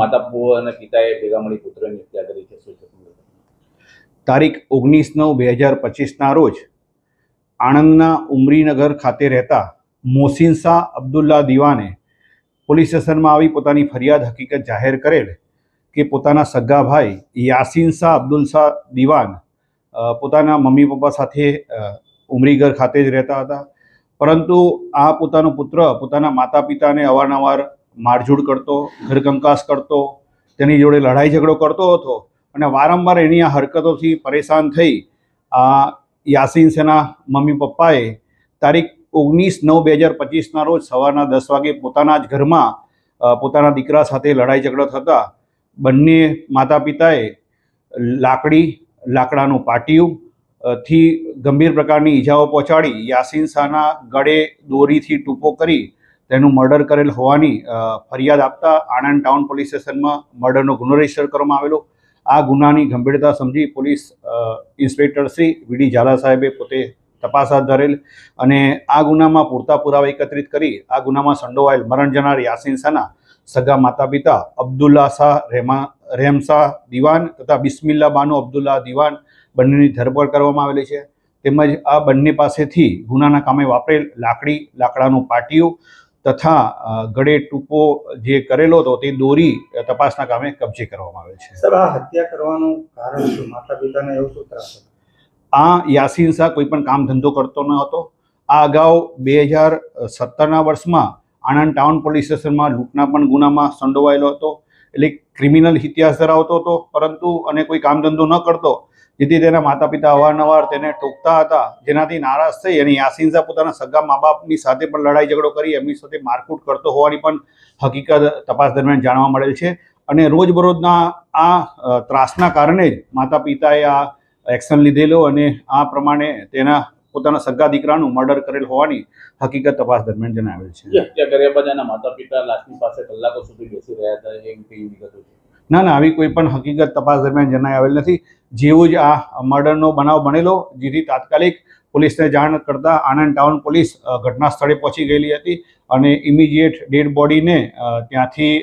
માતા અને પિતાએ ભેગા મળી પુત્રની હત્યા કરી છે। તારીખ 19/9/2025ના રોજ આણંદના ઉમરીનગર ખાતે રહેતા મોહસિન શાહ અબ્દુલ્લા દીવાને પોલીસ સ્ટેશનમાં આવી પોતાની ફરિયાદ હકીકત જાહેર કરેલ કે પોતાના સગા ભાઈ યાસીન શાહ અબ્દુલ શાહ દીવાન પોતાના મમ્મી પપ્પા સાથે ઉમરીગર ખાતે જ રહેતા હતા, પરંતુ આ પોતાનો પુત્ર પોતાના માતા પિતાને અવારનવાર મારઝૂડ કરતો, ઘરકંકાસ કરતો, તેની જોડે લડાઈ ઝઘડો કરતો હતો અને વારંવાર એની આ હરકતોથી પરેશાન થઈ યાસીન શાહના મમ્મી પપ્પાએ તારીખ 19/9/2025ના રોજ સવારના 10 વાગે પોતાના જ ઘરમાં પોતાના દીકરા સાથે લડાઈ ઝઘડો થતાં બંને માતા પિતાએ લાકડાનું પાટિયું થી ગંભીર પ્રકારની ઈજાઓ પહોંચાડી યાસીન શાહના ગળે દોરીથી ટૂંપો કરી તેનું મર્ડર કરેલ હોવાની ફરિયાદ આપતા આણંદ ટાઉન પોલીસ સ્ટેશનમાં મર્ડરનો ગુનો રજીસ્ટર કરવામાં આવેલો। આ ગુનાની ગંભીરતા સમજી પોલીસ ઇન્સ્પેક્ટર શ્રી વીડી ઝાલા સાહેબે પોતે તપાસ હાથ ધરેલ અને આ ગુનામાં પૂરતા પુરાવા એકત્રિત કરી આ ગુનામાં સંડોવાયેલ મરણ જનાર યાસીન શાહના સગા માતા પિતા અબ્દુલ્લા શાહ રહેમ શાહ દીવાન તથા બિસ્મિલ્લા બાનો અબ્દુલ્લા દીવાન બંનેની ધરપકડ કરવામાં આવેલી છે। તેમજ આ બંને પાસેથી ગુનાના કામે વાપરેલ લાકડાનું પાટિયું તથા ગળે ટૂંપો જે કરેલો હતો તે દોરી તપાસના કામે કબજે કરવામાં આવે છે। સર, આ હત્યા કરવાનું કારણ શું? માતા પિતાને એવું શું ત્રાસ હતો? આ યાસીન શાહ કોઈ પણ કામ ધંધો કરતો ન હતો। આ અગાઉ 2017ના વર્ષમાં આણંદ ટાઉન પોલીસ સ્ટેશનમાં લૂંટના પણ ગુનામાં સંડોવાયેલો હતો, એટલે ક્રિમિનલ ઇતિહાસ ધરાવતો હતો, પરંતુ અને કોઈ કામ ધંધો ન કરતો, જેથી તેના માતા પિતા અવારનવાર તેને ટોકતા હતા, જેનાથી નારાજ થઈ અને યાસીન શાહ પોતાના સગા મા બાપની સાથે પણ લડાઈ ઝઘડો કરી એમની સાથે મારકૂટ કરતો હોવાની પણ હકીકત તપાસ દરમિયાન જાણવા મળેલ છે અને રોજબરોજના આ ત્રાસના કારણે જ માતા પિતાએ આ એક્શન લીધેલો અને આ પ્રમાણે તેના પોતાના સગા દીકરાનું મર્ડર કરેલ હોવાની હકીકત તપાસ દરમિયાન જણાવેલ છે। હત્યા કર્યા બાદ એના માતા પિતા લાશની પાસે કલાકો સુધી બેસી રહ્યા હતા, એમ કેવી વિગતો છે? ના, આવી કોઈ પણ હકીકત તપાસ દરમિયાન જણાવેલ નથી। જેવું જ આ મર્ડરનો બનાવ બનેલો, જેથી તાત્કાલિક પોલીસને જાણ કરતા આણંદ ટાઉન પોલીસ ઘટના સ્થળે પહોંચી ગયેલી હતી અને ઇમિડિયેટ ડેડ બોડીને ત્યાંથી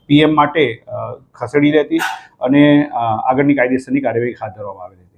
પીએમ માટે ખસેડી હતી અને આગળની કાયદેસરની કાર્યવાહી હાથ ધરવામાં આવેલી।